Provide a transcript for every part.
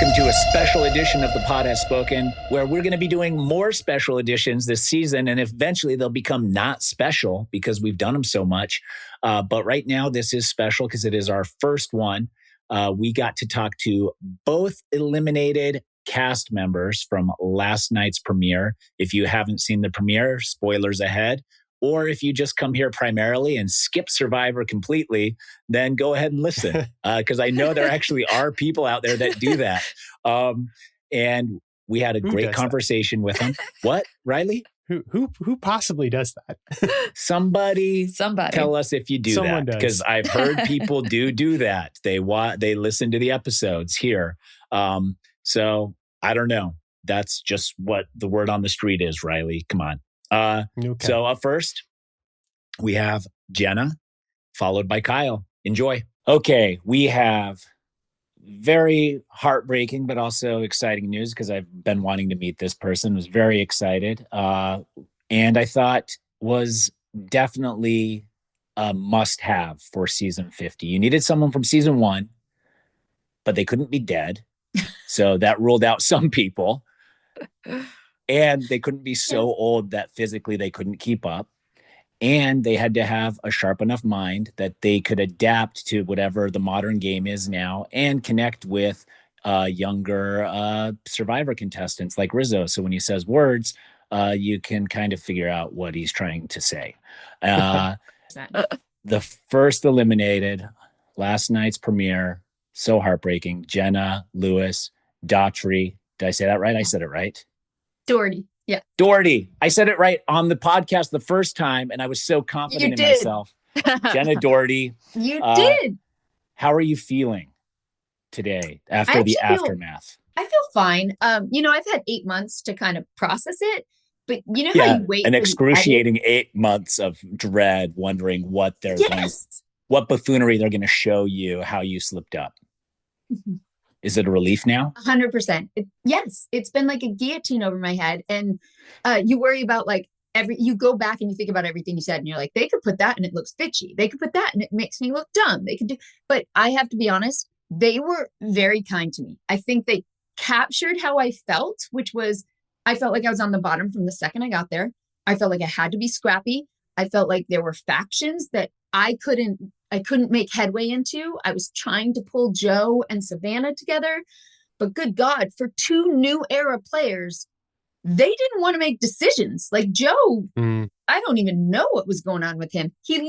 welcome to a special edition of The Pod Has Spoken, where we're going to be doing more special editions this season, and eventually they'll become not special because we've done them so much. But right now, this is special because it is our first one. We got to talk to both eliminated cast members from last night's premiere. If you haven't seen the premiere, spoilers ahead. Or if you just come here primarily and skip Survivor completely, then go ahead and listen. Because I know there actually are people out there that do that. And we had a great conversation with them. What, Riley? Who possibly does that? Somebody tell us if you do Someone that. does. Because I've heard people do that. They listen to the episodes here. So I don't know. That's just what the word on the street is, Riley. Come on. Okay. So up first, we have Jenna, followed by Kyle. Enjoy. Okay, we have very heartbreaking, but also exciting news because I've been wanting to meet this person. Was very excited. And I thought was definitely a must-have for season 50. You needed someone from season 1, but they couldn't be dead. So that ruled out some people. And they couldn't be so old that physically they couldn't keep up. And they had to have a sharp enough mind that they could adapt to whatever the modern game is now and connect with younger Survivor contestants like Rizzo. So when he says words, you can kind of figure out what he's trying to say. The first eliminated, last night's premiere, so heartbreaking. Jenna, Lewis, Dougherty. Did I say that right? I said it right. Dougherty. Yeah. Dougherty. I said it right on the podcast the first time, and I was so confident in myself. Jenna Dougherty. You did. How are you feeling today after the aftermath? I feel fine. I've had 8 months to kind of process it, but you know how you wait an excruciating 8 months of dread, wondering what they're what buffoonery they're going to show you, how you slipped up. Mm-hmm. Is it a relief now? 100%. Yes. It's been like a guillotine over my head. And you worry about you go back and you think about everything you said and you're like, they could put that and it looks bitchy. They could put that and it makes me look dumb. But I have to be honest, they were very kind to me. I think they captured how I felt, which was, I felt like I was on the bottom from the second I got there. I felt like I had to be scrappy. I felt like there were factions that I couldn't make headway into. I was trying to pull Joe and Savannah together, but good God, for 2 new era players, they didn't want to make decisions. Like Joe, I don't even know what was going on with him. He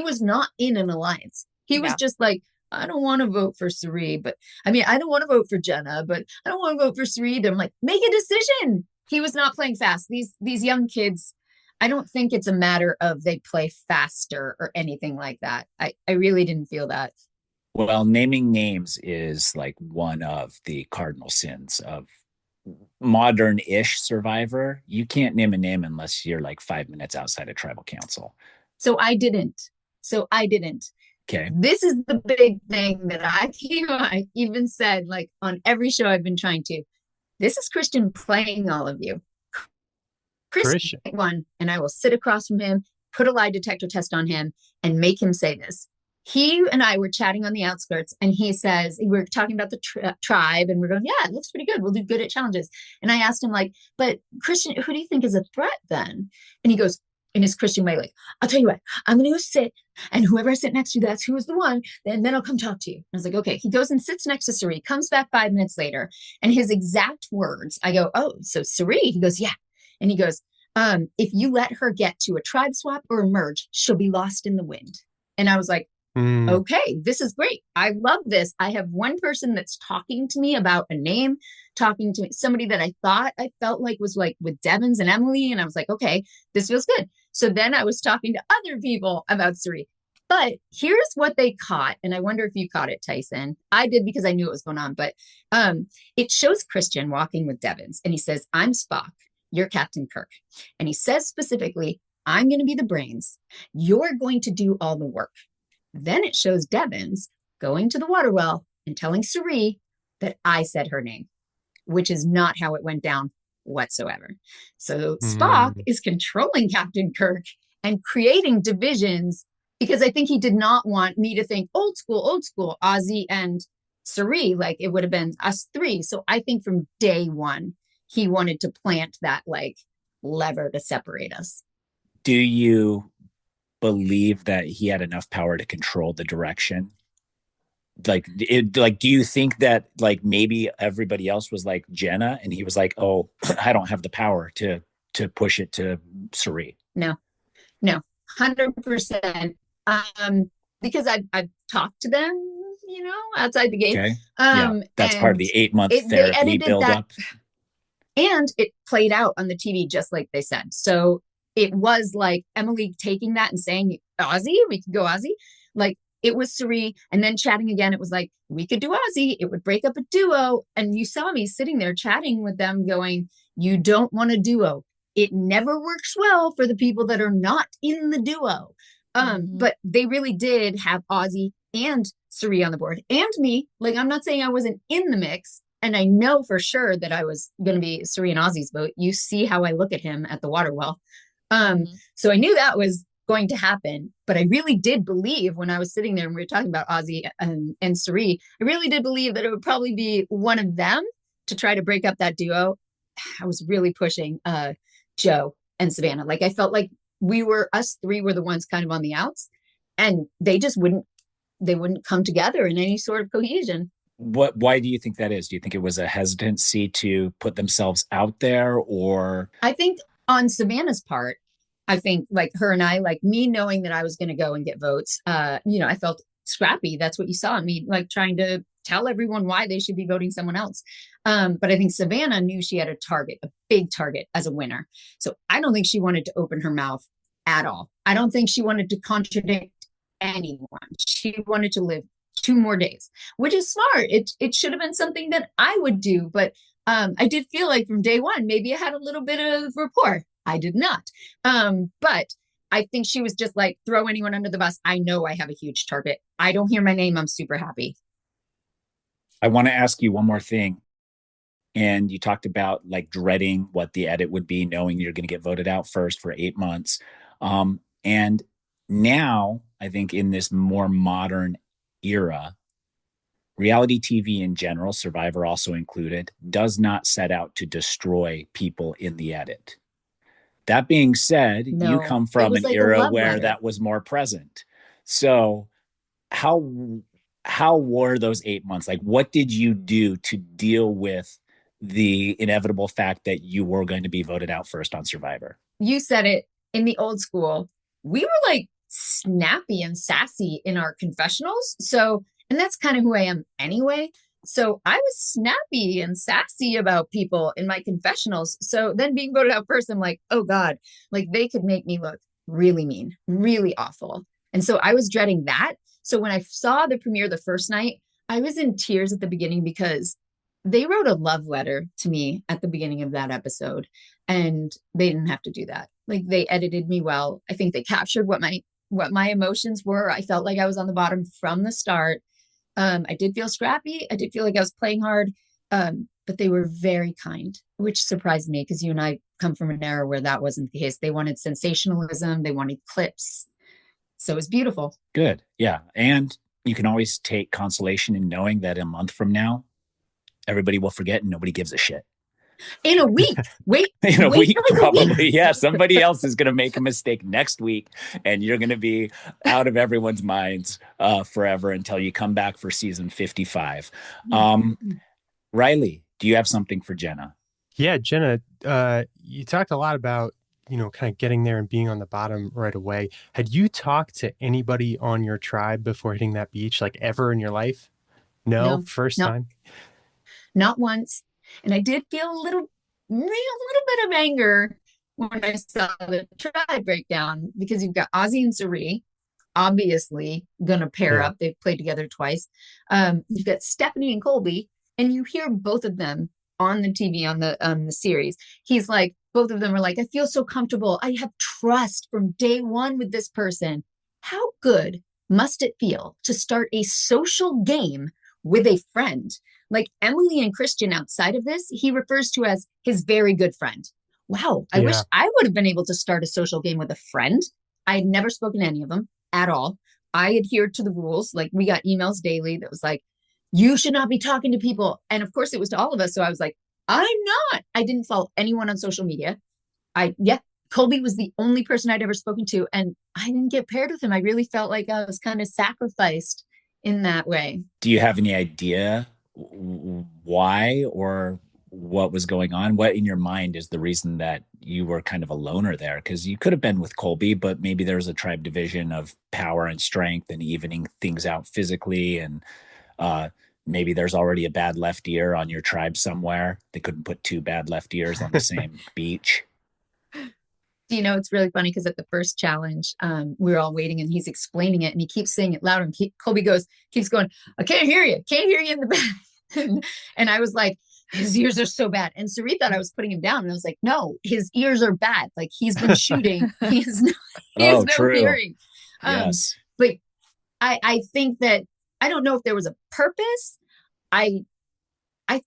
was not in an alliance. He was just like, I don't want to vote for Suri, I don't want to vote for Jenna, but I don't want to vote for Suri either. I'm like, make a decision. He was not playing fast. These young kids, I don't think it's a matter of they play faster or anything like that. I really didn't feel that. Well, naming names is like one of the cardinal sins of modern-ish Survivor. You can't name a name unless you're like 5 minutes outside of tribal council. So I didn't. Okay. This is the big thing that I even said, like on every show I've been trying to. This is Christian playing all of you. Christian one, and I will sit across from him, put a lie detector test on him, and make him say this. He and I were chatting on the outskirts, and he says, we were talking about the tribe, and we're going, yeah, it looks pretty good. We'll do good at challenges. And I asked him, but Christian, who do you think is a threat then? And he goes, in his Christian way, I'll tell you what, I'm going to go sit, and whoever I sit next to, that's who is the one, then I'll come talk to you. I was like, okay. He goes and sits next to Suri, comes back 5 minutes later, and his exact words, I go, oh, so Suri? He goes, yeah. And he goes, if you let her get to a tribe swap or a merge, she'll be lost in the wind. And I was like, okay, this is great. I love this. I have one person that's talking to me about a name, talking to somebody that I felt like was like with Devins and Emily. And I was like, okay, this feels good. So then I was talking to other people about Suri. But here's what they caught. And I wonder if you caught it, Tyson. I did because I knew what was going on. But it shows Christian walking with Devins. And he says, I'm Spock. You're Captain Kirk. And he says specifically, I'm going to be the brains. You're going to do all the work. Then it shows Devins going to the water well and telling Suri that I said her name, which is not how it went down whatsoever. So Spock is controlling Captain Kirk and creating divisions because I think he did not want me to think old school, Ozzy and Suri, like it would have been us three. So I think from day one, he wanted to plant that like lever to separate us. Do you believe that he had enough power to control the direction? Do you think that like maybe everybody else was like Jenna and he was like, oh, I don't have the power to push it to Suri? No, 100%. Because I've talked to them, outside the gate. Okay. Yeah. That's part of the 8-month they therapy edited buildup. And it played out on the TV just like they said. So it was like Emily taking that and saying, Ozzy, we could go Ozzy. Like it was Suri. And then chatting again, it was like, we could do Ozzy. It would break up a duo. And you saw me sitting there chatting with them going, you don't want a duo. It never works well for the people that are not in the duo. But they really did have Ozzy and Suri on the board and me. Like, I'm not saying I wasn't in the mix. And I know for sure that I was going to be Suri and Ozzy's vote. You see how I look at him at the water well. So I knew that was going to happen. But I really did believe when I was sitting there and we were talking about Ozzy and Suri, I really did believe that it would probably be one of them to try to break up that duo. I was really pushing Joe and Savannah. Like I felt like us three were the ones kind of on the outs, and they just wouldn't come together in any sort of cohesion. Why do you think that is? Do you think it was a hesitancy to put themselves out there, or? I think on Savannah's part, I think like her and I, like me knowing that I was going to go and get votes, I felt scrappy. That's what you saw me like trying to tell everyone why they should be voting someone else. But I think Savannah knew she had a big target as a winner. So I don't think she wanted to open her mouth at all. I don't think she wanted to contradict anyone. She wanted to live 2 more days, which is smart. It should have been something that I would do. But I did feel like from day one, maybe I had a little bit of rapport. I did not. But I think she was just like, throw anyone under the bus. I know I have a huge target. I don't hear my name. I'm super happy. I want to ask you one more thing. And you talked about like dreading what the edit would be, knowing you're going to get voted out first for 8 months. And now I think in this more modern era, reality TV in general, Survivor also included, does not set out to destroy people in the edit. That being said, you come from an era where that was more present. So how were those 8 months? Like, what did you do to deal with the inevitable fact that you were going to be voted out first on Survivor? You said it. In the old school, we were like snappy and sassy in our confessionals. So, and that's kind of who I am anyway. So I was snappy and sassy about people in my confessionals. So then being voted out first, I'm like, oh God, like they could make me look really mean, really awful. And so I was dreading that. So when I saw the premiere the first night, I was in tears at the beginning because they wrote a love letter to me at the beginning of that episode, and they didn't have to do that. Like they edited me well. I think they captured what my emotions were. I felt like I was on the bottom from the start. I did feel scrappy. I did feel like I was playing hard, but they were very kind, which surprised me because you and I come from an era where that wasn't the case. They wanted sensationalism. They wanted clips. So it was beautiful. Good. Yeah. And you can always take consolation in knowing that a month from now, everybody will forget and nobody gives a shit. In a week. In a week, probably. Yeah. Somebody else is going to make a mistake next week and you're going to be out of everyone's minds forever until you come back for season 55. Riley, do you have something for Jenna? Yeah, Jenna, you talked a lot about, kind of getting there and being on the bottom right away. Had you talked to anybody on your tribe before hitting that beach, like ever in your life? No. First time? Not once. And I did feel a little bit of anger when I saw the tribe breakdown because you've got Ozzy and Suri, obviously going to pair up. They've played together twice. You've got Stephanie and Colby, and you hear both of them on the TV on the series. He's like, both of them are like, I feel so comfortable. I have trust from day one with this person. How good must it feel to start a social game with a friend? Like Emily and Christian outside of this, he refers to as his very good friend. Wow. I wish I would have been able to start a social game with a friend. I had never spoken to any of them at all. I adhered to the rules. Like we got emails daily that was like, you should not be talking to people. And of course it was to all of us. So I was like, I'm not. I didn't follow anyone on social media. Colby was the only person I'd ever spoken to, and I didn't get paired with him. I really felt like I was kind of sacrificed in that way. Do you have any idea why or what was going on? What in your mind is the reason that you were kind of a loner there? Because you could have been with Colby, but maybe there was a tribe division of power and strength and evening things out physically. And maybe there's already a bad left ear on your tribe somewhere. They couldn't put two bad left ears on the same beach. You know, it's really funny because at the first challenge, we were all waiting and he's explaining it and he keeps saying it loud. And Colby keeps going, I can't hear you in the back. And I was like, his ears are so bad. And Sari thought I was putting him down. And I was like, no, his ears are bad. Like he's been shooting. He has no hearing. Yes. But I think that, I don't know if there was a purpose. I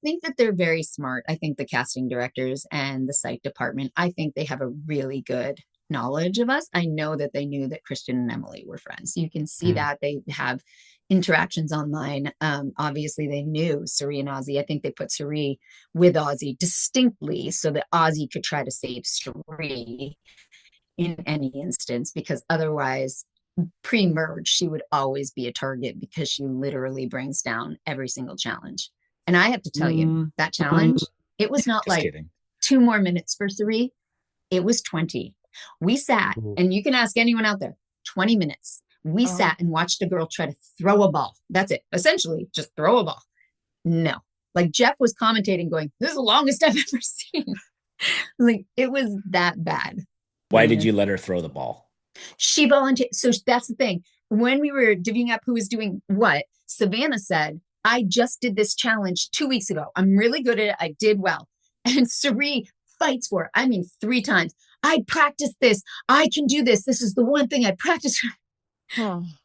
think that they're very smart. I think the casting directors and the site department, I think they have a really good knowledge of us. I know that they knew that Christian and Emily were friends. You can see that they have interactions online. Obviously, they knew Sari and Ozzy. I think they put Sari with Ozzy distinctly so that Ozzy could try to save Sari in any instance, because otherwise, pre-merge, she would always be a target because she literally brings down every single challenge. And I have to tell you, that challenge, it was not like 2 more minutes for Sari. It was 20. We sat, and you can ask anyone out there, 20 minutes. We sat and watched a girl try to throw a ball. That's it. Essentially, just throw a ball. No. Like Jeff was commentating going, this is the longest I've ever seen. Like it was that bad. Why did you let her throw the ball? She volunteered. So that's the thing. When we were divvying up who was doing what, Savannah said, I just did this challenge 2 weeks ago. I'm really good at it. I did well. And Sari fights for it. I mean, 3 times. I practiced this. I can do this. This is the one thing I practiced.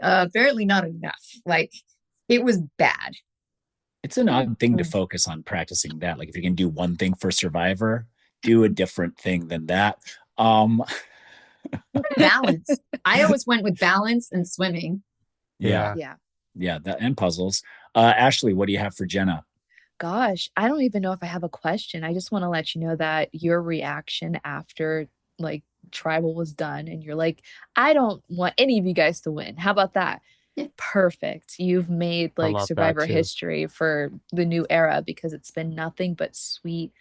Apparently not enough. Like it was bad. It's an odd thing to focus on practicing that. Like if you can do one thing for Survivor, do a different thing than that. Balance. I always went with balance and swimming. Yeah. That and puzzles. Ashleigh, what do you have for Jenna? Gosh, I don't even know if I have a question. I just want to let you know that your reaction after like tribal was done and you're like, I don't want any of you guys to win. How about that? Yeah. Perfect. You've made like Survivor history for the new era because it's been nothing but sweet,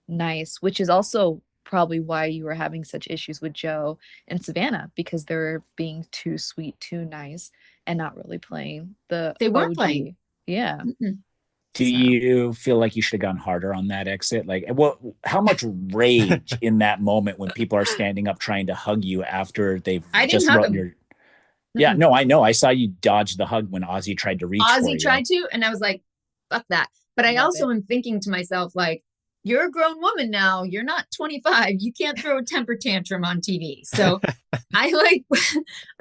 nice, which is also probably why you were having such issues with Joe and Savannah, because they're being too sweet, too nice, and not really playing the They weren't OG. playing. Yeah. Do you feel like you should have gone harder on that exit? Like, how much rage in that moment when people are standing up trying to hug you after they've just run your... Yeah, no, I know. I saw you dodge the hug when Ozzy tried to reach for you. Ozzy tried to, and I was like, fuck that. But I also am thinking to myself, like, you're a grown woman now. You're not 25. You can't throw a temper tantrum on TV. So I like,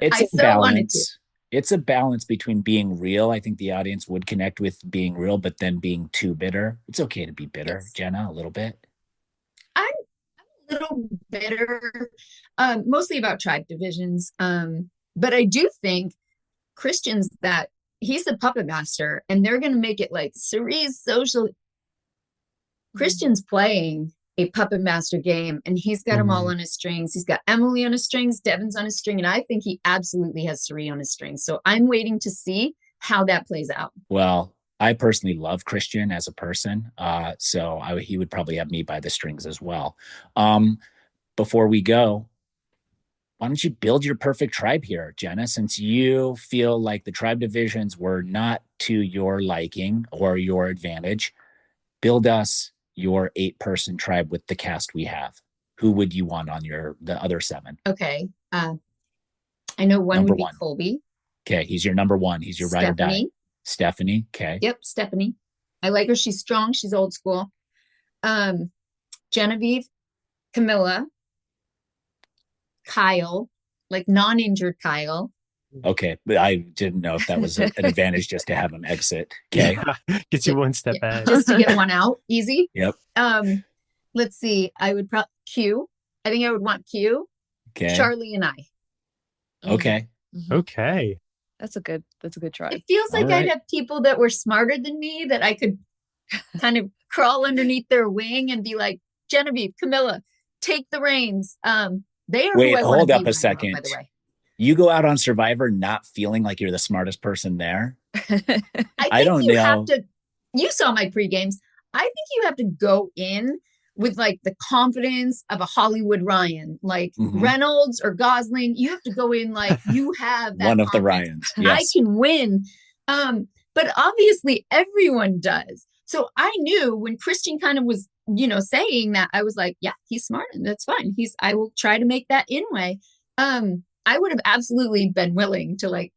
it's a balance. It's a balance between being real. I think the audience would connect with being real, but then being too bitter. It's okay to be bitter, Jenna, a little bit. I'm a little bitter, mostly about tribe divisions. But I do think Christian's that he's the puppet master, and they're going to make it like Sari's social. Christian's playing a puppet master game, and he's got them all on his strings. He's got Emily on his strings, Devin's on his string, and I think he absolutely has Sari on his strings. So I'm waiting to see how that plays out. Well, I personally love Christian as a person, so he would probably have me by the strings as well. Before we go, why don't you build your perfect tribe here, Jenna, since you feel like the tribe divisions were not to your liking or your advantage? Build us your 8-person tribe with the cast we have. Who would you want on the other 7? Okay. I know one would be Colby. Okay, he's your number 1. He's your ride or die. Stephanie. Okay. Yep, Stephanie. I like her. She's strong. She's old school. Genevieve, Camilla, Kyle, like non-injured Kyle. Okay, but I didn't know if that was an advantage just to have him exit. Okay, gets you one step ahead, just to get one out easy. Yep. Let's see. I would probably Q. I think I would want Q. Okay. Charlie and I. Okay. Okay. That's a good That's a good tribe. It feels like I'd have people that were smarter than me that I could kind of crawl underneath their wing and be like, Genevieve, Camilla, take the reins. They are who I hold up be a second. by the way. You go out on Survivor not feeling like you're the smartest person there? I don't know. Have to, you saw my pre-games. I think you have to go in with like the confidence of a Hollywood Ryan, like Reynolds or Gosling. You have to go in like you have that one of the Ryans. Yes. I can win. But obviously everyone does. So I knew when Christian kind of was, saying that, I was like, yeah, he's smart and that's fine. I will try to make that in way. I would have absolutely been willing to like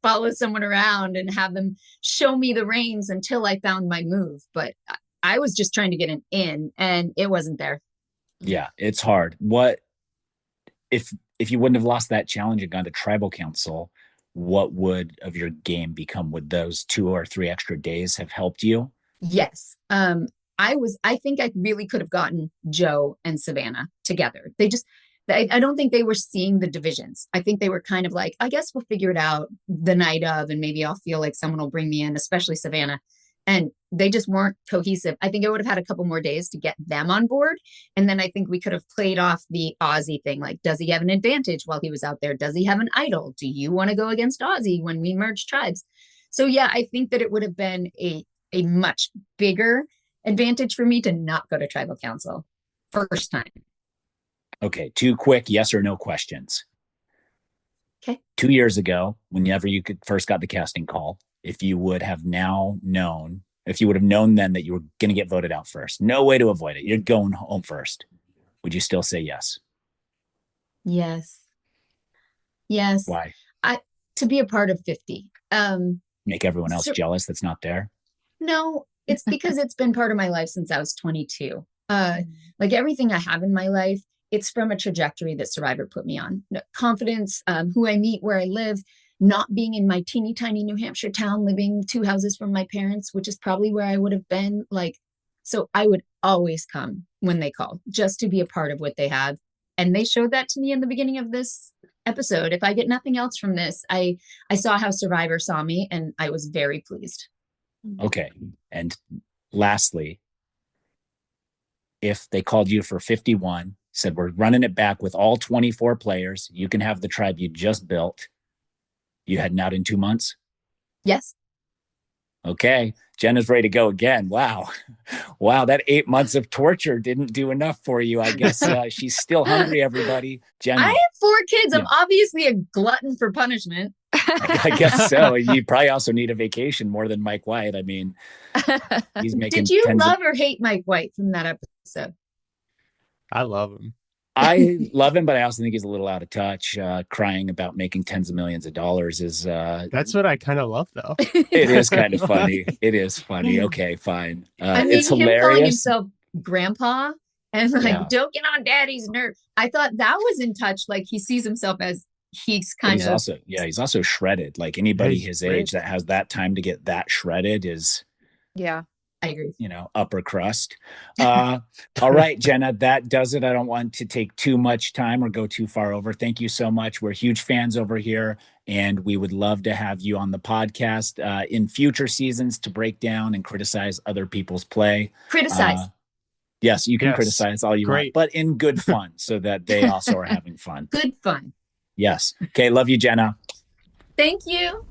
follow someone around and have them show me the reins until I found my move. But I was just trying to get an in and it wasn't there. Yeah, it's hard. What if you wouldn't have lost that challenge and gone to tribal council, what would of your game become? Would those 2 or 3 extra days have helped you? Yes. I think I really could have gotten Joe and Savannah together. I don't think they were seeing the divisions. I think they were kind of like, I guess we'll figure it out the night of, and maybe I'll feel like someone will bring me in, especially Savannah. And they just weren't cohesive. I think I would have had a couple more days to get them on board. And then I think we could have played off the Aussie thing. Like, does he have an advantage while he was out there? Does he have an idol? Do you want to go against Aussie when we merge tribes? So yeah, I think that it would have been a much bigger advantage for me to not go to tribal council first time. Okay, 2 quick yes or no questions. Okay. 2 years ago, whenever you first got the casting call, if you would have known then that you were going to get voted out first, no way to avoid it, you're going home first, would you still say yes? Yes. Why? To be a part of 50. Make everyone else jealous that's not there? No, it's because it's been part of my life since I was 22. Like everything I have in my life, it's from a trajectory that Survivor put me on. Confidence, who I meet, where I live, not being in my teeny tiny New Hampshire town, living 2 houses from my parents, which is probably where I would have been. So I would always come when they call just to be a part of what they have. And they showed that to me in the beginning of this episode. If I get nothing else from this, I saw how Survivor saw me and I was very pleased. Okay. And lastly, if they called you for 51, said, we're running it back with all 24 players, you can have the tribe you just built, you heading out in 2 months? Yes. Okay. Jenna's ready to go again. Wow. That 8 months of torture didn't do enough for you. I guess she's still hungry, everybody. Jenna. I have 4 kids. Yeah. I'm obviously a glutton for punishment. I guess so. You probably also need a vacation more than Mike White. I mean, he's making. Did you love or hate Mike White from that episode? I love him. I love him, but I also think he's a little out of touch. Crying about making tens of millions of dollars is. That's what I kind of love, though. It is kind of funny. It is funny. Okay, fine. I mean, it's hilarious. Him calling himself grandpa and don't get on daddy's nerve. I thought that was in touch. Like he sees himself as he's also shredded. Like anybody his age that has that time to get that shredded is. Yeah. I agree. Upper crust. All right, Jenna, that does it. I don't want to take too much time or go too far over. Thank you so much. We're huge fans over here, and we would love to have you on the podcast in future seasons to break down and criticize other people's play. Criticize. Yes, you can criticize all you want, but in good fun so that they also are having fun. Good fun. Yes. Okay, love you, Jenna. Thank you.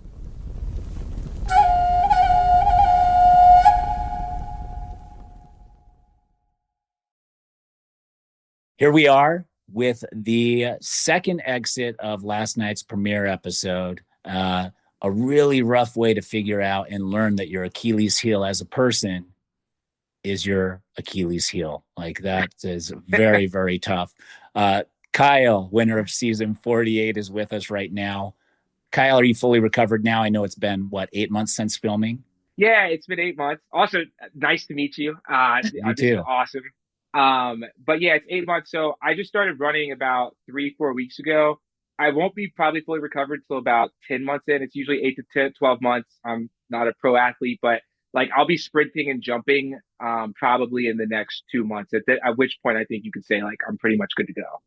Here we are with the second exit of last night's premiere episode. A really rough way to figure out and learn that your Achilles heel as a person is your Achilles heel. Like that is very, very tough. Kyle, winner of season 48, is with us right now. Kyle, are you fully recovered now? I know it's been, 8 months since filming? Yeah, it's been 8 months. Also, nice to meet you. You too. Awesome. But yeah, it's 8 months. So I just started running about 3-4 weeks ago. I won't be probably fully recovered till about 10 months in. It's usually 8 to 12 months. I'm not a pro athlete, but I'll be sprinting and jumping probably in the next 2 months, at which point I think you could say I'm pretty much good to go.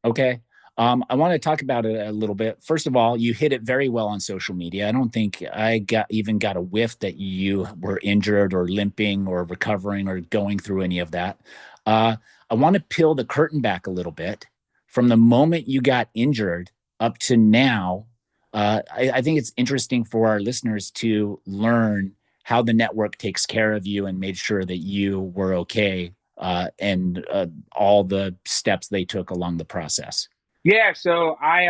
Okay. I want to talk about it a little bit. First of all, you hit it very well on social media. I don't think I got a whiff that you were injured or limping or recovering or going through any of that. I want to peel the curtain back a little bit. From the moment you got injured up to now, I think it's interesting for our listeners to learn how the network takes care of you and made sure that you were okay, and all the steps they took along the process. Yeah, so I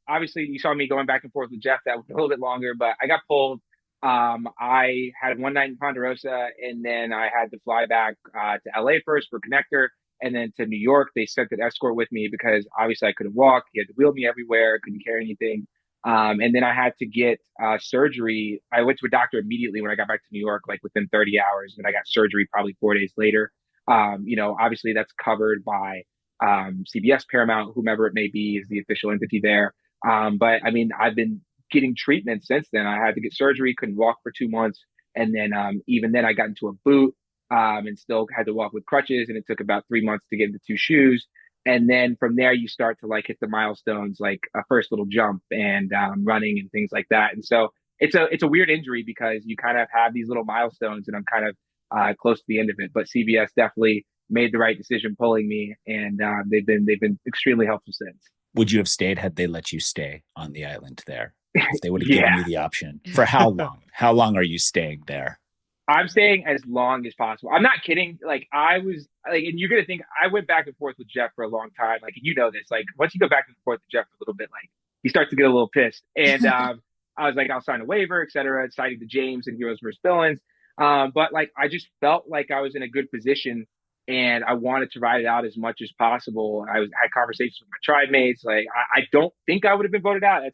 obviously you saw me going back and forth with Jeff. That was a little bit longer, but I got pulled. I had one night in Ponderosa, and then I had to fly back to LA first for connector, and then to New York. They sent an escort with me because obviously I couldn't walk. He had to wheel me everywhere, couldn't carry anything. And then I had to get surgery. I went to a doctor immediately when I got back to New York, like within 30 hours, and I got surgery probably 4 days later. Obviously that's covered by CBS, Paramount, whomever it may be, is the official entity there. But I mean, I've been getting treatment since then. I had to get surgery, couldn't walk for 2 months. And then even then, I got into a boot and still had to walk with crutches. And it took about 3 months to get into two shoes. And then from there, you start to like hit the milestones, like a first little jump and running and things like that. And so it's a weird injury because you kind of have these little milestones, and I'm kind of close to the end of it. But CBS definitely made the right decision pulling me, and they've been extremely helpful since. Would you have stayed had they let you stay on the island there? If they would have Yeah. given you the option. For how long? How long are you staying there? I'm staying as long as possible. I'm not kidding. Like I was like, and you're gonna think I went back and forth with Jeff for a long time. Like you know this. Like once you go back and forth with Jeff a little bit, like he starts to get a little pissed. And I was like, I'll sign a waiver, et cetera, citing the James and Heroes versus Villains. But like I just felt like I was in a good position, and I wanted to ride it out as much as possible. Had conversations with my tribe mates. Like I don't think I would have been voted out.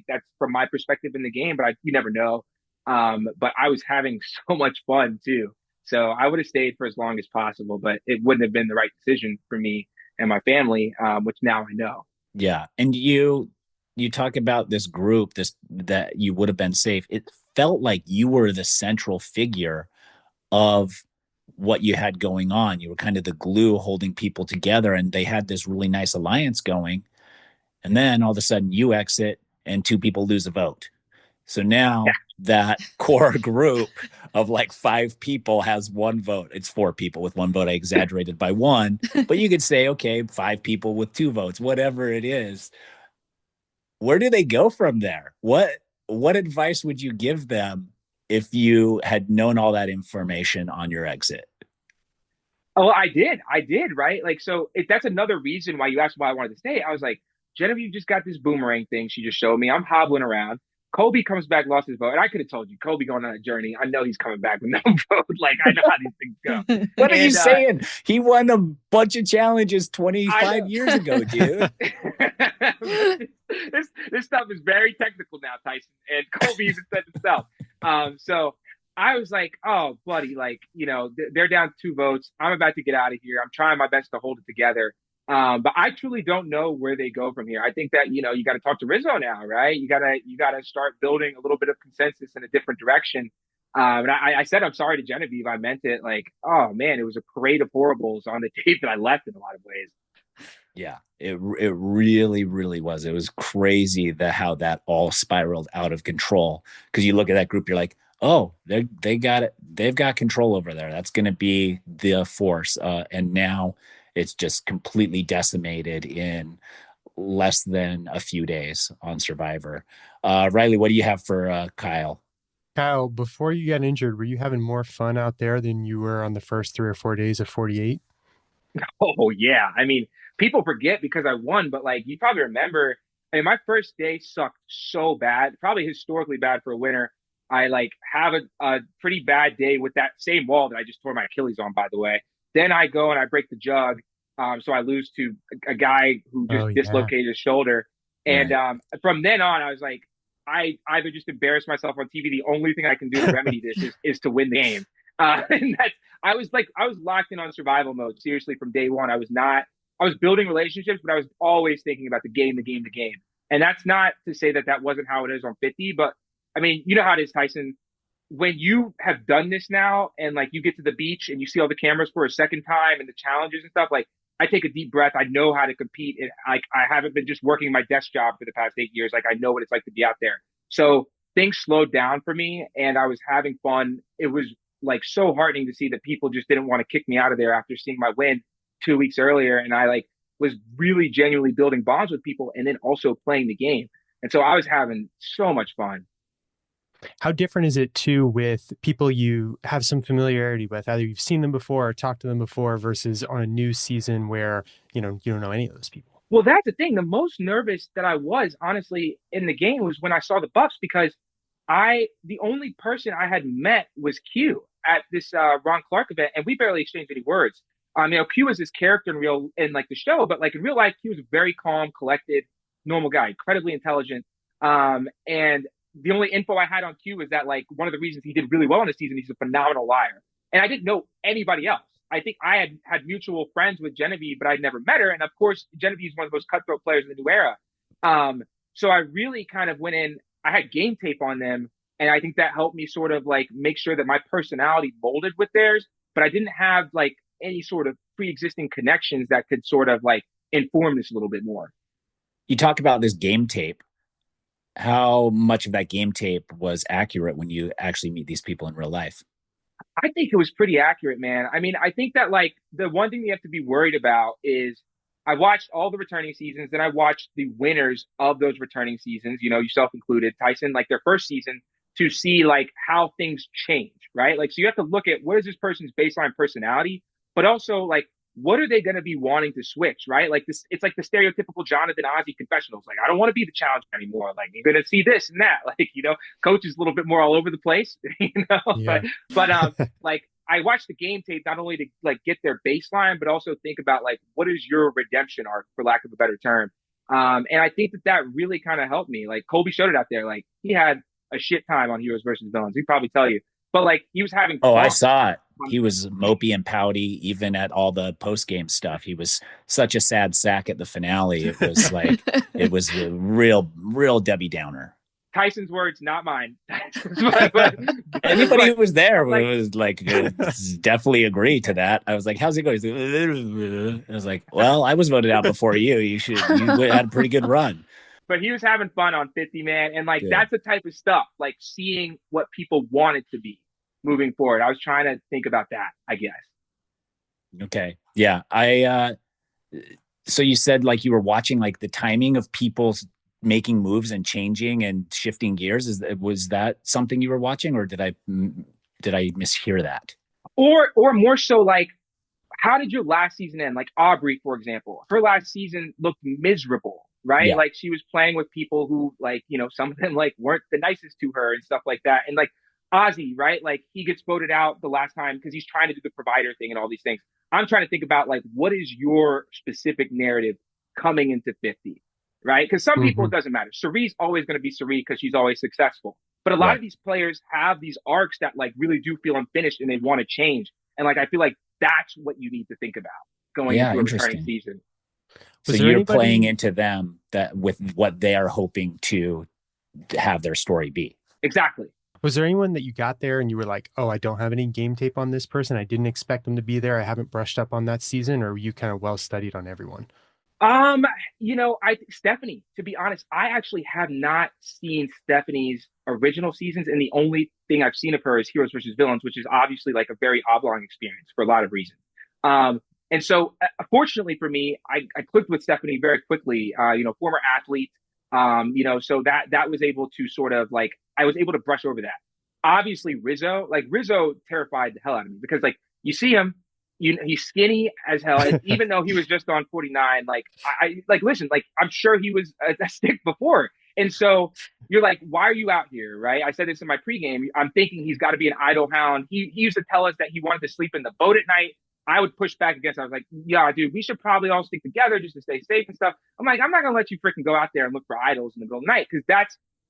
That's from my perspective in the game, but you never know. But I was having so much fun too. So I would have stayed for as long as possible, but it wouldn't have been the right decision for me and my family, which now I know. Yeah. And you talk about this group, this that you would have been safe. It felt like you were the central figure of what you had going on. You were kind of the glue holding people together, and they had this really nice alliance going. And then all of a sudden you exit and two people lose a vote. So now that core group of like 5 people has 1 vote. It's 4 people with 1 vote. I exaggerated by 1, but you could say, okay, 5 people with 2 votes, whatever it is. Where do they go from there? What advice would you give them if you had known all that information on your exit? Oh, I did, right? Like, so that's another reason why you asked why I wanted to stay. I was like, Genevieve just got this boomerang thing. She just showed me. I'm hobbling around. Kobe comes back, lost his vote. And I could have told you, Kobe going on a journey. I know he's coming back with no vote. Like, I know how these things go. What are you saying? He won a bunch of challenges 25 years ago, dude. This stuff is very technical now, Tyson. And Kobe even said himself. So I was like, oh, buddy, like, they're down 2 votes. I'm about to get out of here. I'm trying my best to hold it together. But I truly don't know where they go from here. I think that, you got to talk to Rizzo now, right? You gotta start building a little bit of consensus in a different direction. And I said, I'm sorry to Genevieve. I meant it like, oh man, it was a parade of horribles on the tape that I left in a lot of ways. Yeah, it really, really was. It was crazy how that all spiraled out of control. Because you look at that group, you're like, oh, they got it. They've got control over there. That's going to be the force. And now it's just completely decimated in less than a few days on Survivor. Riley, what do you have for Kyle? Kyle, before you got injured, were you having more fun out there than you were on the first 3 or 4 days of 48? Oh yeah. I mean, people forget because I won, but like you probably remember, I mean, my first day sucked so bad, probably historically bad for a winner. I like have a pretty bad day with that same wall that I just tore my Achilles on, by the way. Then I go and I break the jug. So I lose to a guy who just dislocated his shoulder. And from then on, I was like, I either just embarrass myself on TV. The only thing I can do to remedy this is to win the game. And I was locked in on survival mode. Seriously, from day one, I was building relationships, but I was always thinking about the game. And that's not to say that wasn't how it is on 50, but I mean, you know how it is, Tyson. When you have done this now and like you get to the beach and you see all the cameras for a second time and the challenges and stuff, like I take a deep breath. I know how to compete. And I haven't been just working my desk job for the past 8 years. Like I know what it's like to be out there. So things slowed down for me and I was having fun. It was like so heartening to see that people just didn't want to kick me out of there after seeing my win 2 weeks earlier. And I like was really genuinely building bonds with people and then also playing the game. And so I was having so much fun. How different is it too with people you have some familiarity with, either you've seen them before or talked to them before, versus on a new season where, you don't know any of those people? Well, that's the thing. The most nervous that I was, honestly, in the game was when I saw the Bucks because the only person I had met was Q at this Ron Clark event, and we barely exchanged any words. Q was this character in like the show, but like in real life, Q was a very calm, collected, normal guy, incredibly intelligent. And the only info I had on Q was that like one of the reasons he did really well in the season, he's a phenomenal liar. And I didn't know anybody else. I think I had mutual friends with Genevieve, but I'd never met her. And of course, Genevieve is one of the most cutthroat players in the new era. So I really kind of went in, I had game tape on them. And I think that helped me sort of like make sure that my personality molded with theirs, but I didn't have like any sort of pre-existing connections that could sort of like inform this a little bit more. You talk about this game tape. How much of that game tape was accurate when you actually meet these people in real life? I think it was pretty accurate, man. I mean, I think that like the one thing you have to be worried about is I watched all the returning seasons and I watched the winners of those returning seasons, yourself included, Tyson, like their first season to see like how things change, right? Like, so you have to look at what is this person's baseline personality, but also like, what are they going to be wanting to switch, right? Like this, it's like the stereotypical Jonathan Ozzie confessionals. Like, I don't want to be the challenger anymore. Like, you're going to see this and that. Like, coach is a little bit more all over the place, Yeah. but like I watched the game tape not only to like get their baseline, but also think about like, what is your redemption arc, for lack of a better term? And I think that really kind of helped me. Like Colby showed it out there. Like he had a shit time on Heroes versus Villains. He'd probably tell you, but like he was having fun. I fun. saw it. He was mopey and pouty, even at all the post-game stuff. He was such a sad sack at the finale. It was like, it was a real Debbie Downer. Tyson's words, not mine. Anybody who was there was like definitely agree to that. I was like, "How's it going?" I was like, "Well, I was voted out before you. You had a pretty good run." But he was having fun on 50, man, and like that's the type of stuff, like seeing what people want it to be moving forward. I was trying to think about that, I guess. Okay, yeah, so you said like you were watching like the timing of people making moves and changing and shifting gears. Was that something you were watching, or did I mishear that? Or more so, like, how did your last season end? Like Aubrey, for example, her last season looked miserable, right? Yeah. Like she was playing with people who, like, some of them like weren't the nicest to her and stuff like that. And like Ozzy, right? Like he gets voted out the last time because he's trying to do the provider thing and all these things. I'm trying to think about like, what is your specific narrative coming into 50? Right? Because some people, it doesn't matter. Cerie's always going to be Cirie because she's always successful. But a lot of these players have these arcs that like really do feel unfinished and they want to change. And like, I feel like that's what you need to think about going into a returning season. So you're playing into them that with what they are hoping to have their story be. Exactly. Was there anyone that you got there and you were like, oh, I don't have any game tape on this person. I didn't expect them to be there. I haven't brushed up on that season. Or were you kind of well studied on everyone? Stephanie, to be honest, I actually have not seen Stephanie's original seasons. And the only thing I've seen of her is Heroes versus Villains, which is obviously like a very oblong experience for a lot of reasons. And so fortunately for me, I clicked with Stephanie very quickly, former athlete, so that was able to sort of like, I was able to brush over that. Obviously Rizzo terrified the hell out of me because like you see him, he's skinny as hell. And even though he was just on 49, like listen, like I'm sure he was a stick before. And so you're like, why are you out here? Right. I said this in my pregame. I'm thinking he's got to be an idle hound. He used to tell us that he wanted to sleep in the boat at night. I would push back against it. I was like, yeah, dude, we should probably all stick together just to stay safe and stuff. I'm like, I'm not going to let you freaking go out there and look for idols in the middle of the night. Cause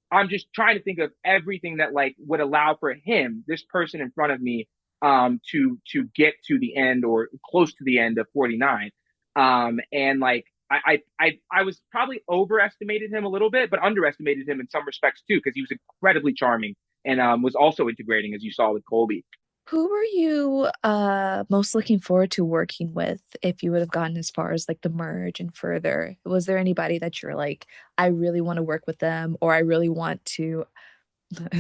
I'm just trying to think of everything that like would allow for him, this person in front of me, to get to the end or close to the end of 49. And like, I was probably overestimated him a little bit, but underestimated him in some respects too, because he was incredibly charming and was also integrating, as you saw with Colby. Who were you most looking forward to working with if you would have gotten as far as like the merge and further? Was there anybody that you're like, I really want to work with them, or I really want to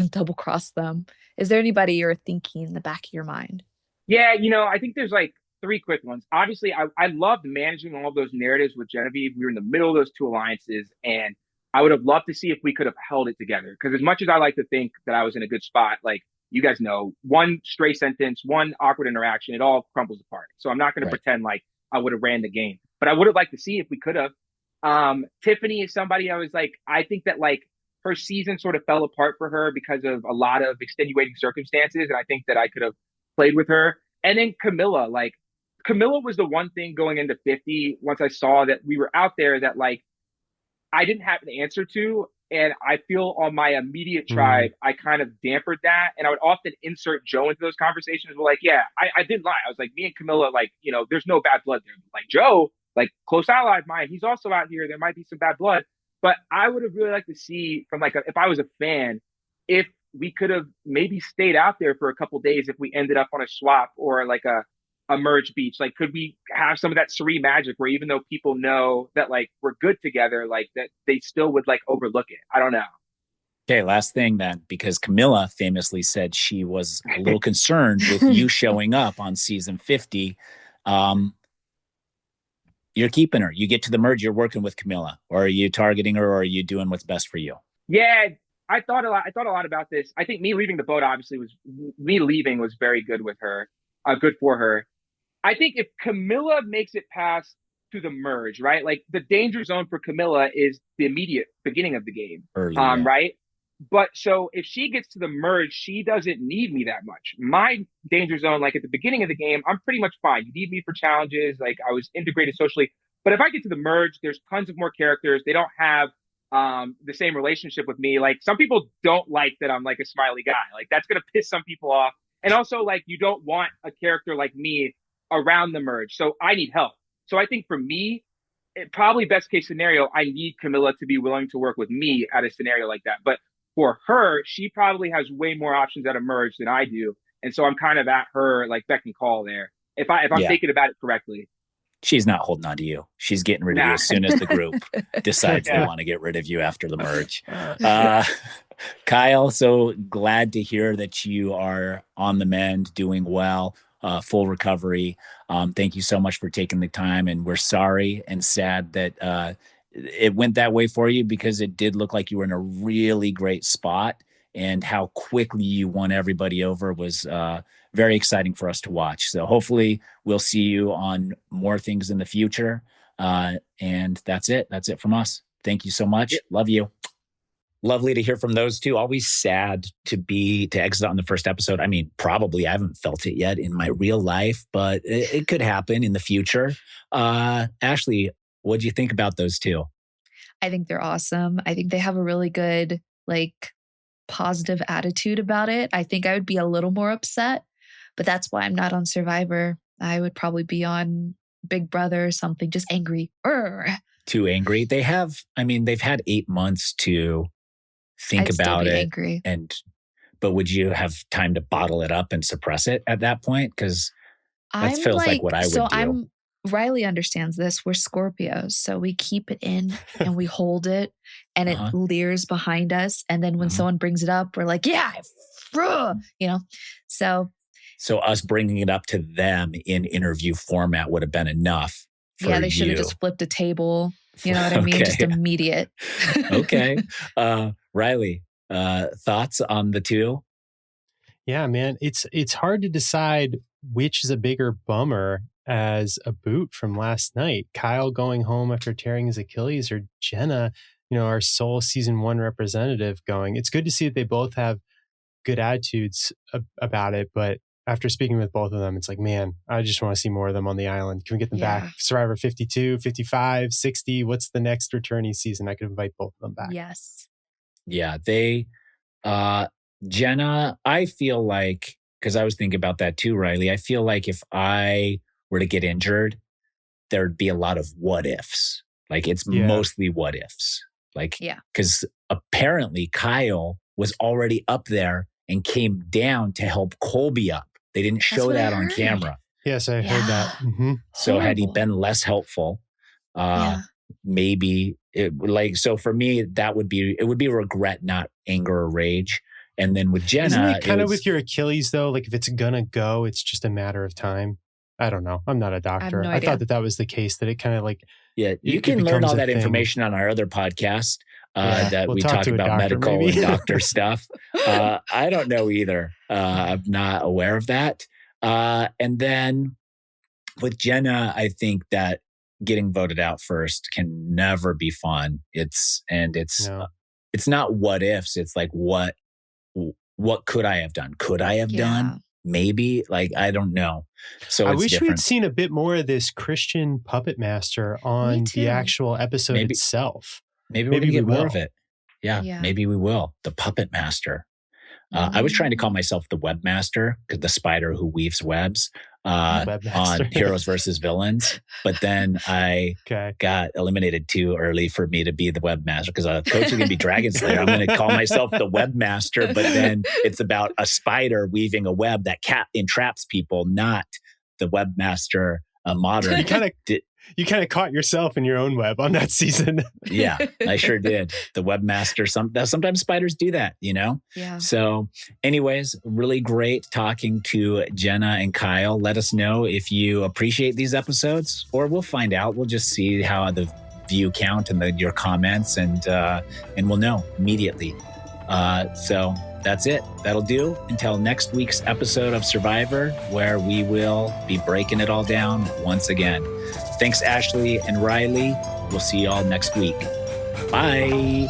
double cross them? Is there anybody you're thinking in the back of your mind? Yeah, I think there's like three quick ones. Obviously, I loved managing all of those narratives with Genevieve. We were in the middle of those two alliances, and I would have loved to see if we could have held it together. Because as much as I like to think that I was in a good spot, like you guys know, one stray sentence, one awkward interaction, it all crumbles apart. So I'm not going to pretend like I would have ran the game, but I would have liked to see if we could have. Tiffany is somebody I was like, I think that like her season sort of fell apart for her because of a lot of extenuating circumstances, and I think that I could have played with her. And then Camilla, like Camilla was the one thing going into 50 once I saw that we were out there that like I didn't have an answer to. And I feel on my immediate tribe, I kind of dampered that. And I would often insert Joe into those conversations. But like, yeah, I didn't lie. I was like, me and Camilla, like, there's no bad blood there. But like Joe, like close ally of mine, he's also out here. There might be some bad blood. But I would have really liked to see from like, if I was a fan, if we could have maybe stayed out there for a couple days if we ended up on a swap or like a merge beach. Like, could we have some of that serene magic where even though people know that like we're good together, like that they still would like overlook it? I don't know. Okay, last thing then, because Camilla famously said she was a little concerned with you showing up on season 50. You're keeping her. You get to the merge, you're working with Camilla, or are you targeting her, or are you doing what's best for you? Yeah, I thought a lot. I thought a lot about this. I think me leaving the boat obviously was very good with her, good for her. I think if Camilla makes it past to the merge, right? Like the danger zone for Camilla is the immediate beginning of the game, right? But so if she gets to the merge, she doesn't need me that much. My danger zone, like at the beginning of the game, I'm pretty much fine. You need me for challenges. Like I was integrated socially. But if I get to the merge, there's tons of more characters. They don't have the same relationship with me. Like some people don't like that I'm like a smiley guy. Like that's going to piss some people off. And also like you don't want a character like me around the merge. So I need help. So I think for me, probably best case scenario, I need Camilla to be willing to work with me at a scenario like that. But for her, she probably has way more options at a merge than I do. And so I'm kind of at her like beck and call there. If I'm thinking about it correctly. She's not holding on to you. She's getting rid of you as soon as the group decides they want to get rid of you after the merge. Kyle, so glad to hear that you are on the mend, doing well, full recovery. Thank you so much for taking the time. And we're sorry and sad that it went that way for you, because it did look like you were in a really great spot, and how quickly you won everybody over was very exciting for us to watch. So hopefully we'll see you on more things in the future. And that's it. That's it from us. Thank you so much. Love you. Lovely to hear from those two. Always sad to exit on the first episode. I mean, probably I haven't felt it yet in my real life, but it could happen in the future. Ashleigh, what do you think about those two? I think they're awesome. I think they have a really good, like, positive attitude about it. I think I would be a little more upset, but that's why I'm not on Survivor. I would probably be on Big Brother or something, just angry. Too angry. They've had 8 months to think about it. Angry. But would you have time to bottle it up and suppress it at that point? Because that feels like what I would do. Riley understands this. We're Scorpios, so we keep it in and we hold it, and it leers behind us. And then when someone brings it up, we're like, yeah, So us bringing it up to them in interview format would have been enough. They should have just flipped a table. You know what I mean? Just immediate. Okay. Riley, thoughts on the two? Yeah, man, it's hard to decide which is a bigger bummer as a boot from last night. Kyle going home after tearing his Achilles, or Jenna, our sole season 1 representative going. It's good to see that they both have good attitudes about it, but after speaking with both of them, it's like, man, I just want to see more of them on the island. Can we get them back? Survivor 52, 55, 60. What's the next returning season? I could invite both of them back. Yes. Yeah, Jenna, I feel like, because I was thinking about that too, Riley, I feel like if I were to get injured, there'd be a lot of what ifs. Like it's mostly what ifs. Like, because apparently Kyle was already up there and came down to help Colby up. They didn't That's show what I that on heard. camera. Yes, I heard that. Yeah. So had he Horrible. been less helpful, Yeah. maybe so for me, it would be regret, not anger or rage. And then with Jenna, Isn't it kind of with your Achilles though? Like if it's gonna go, it's just a matter of time. I don't know. I'm not a doctor. no I idea. thought that was the case, that it kind of like, yeah, you it can learn becomes all a that thing. information on our other podcast that we'll we talk talk to a about doctor, medical maybe. and doctor stuff. I don't know either. I'm not aware of that. And then with Jenna, I think that getting voted out first can never be fun. It's not what ifs. It's like, what could I have done? Could I have done? Maybe, like, I don't know. So I it's wish different. we'd seen a bit more of this Christian puppet master on the actual episode itself. Maybe we're going to get more will. of it. Yeah, maybe we will. The puppet master. I was trying to call myself the webmaster, because the spider who weaves webs on Heroes versus Villains. But then I got eliminated too early for me to be the webmaster, because Coach is going to be Dragon Slayer. I'm going to call myself the webmaster, but then it's about a spider weaving a web that entraps people, not the webmaster modern. You kind of caught yourself in your own web on that season. Yeah, I sure did. The webmaster. Sometimes spiders do that, you know? Yeah. So anyways, really great talking to Jenna and Kyle. Let us know if you appreciate these episodes, or we'll find out. We'll just see how the view count and your comments, and we'll know immediately. So that's it. That'll do until next week's episode of Survivor, where we will be breaking it all down once again. Thanks, Ashleigh and Riley. We'll see you all next week. Bye.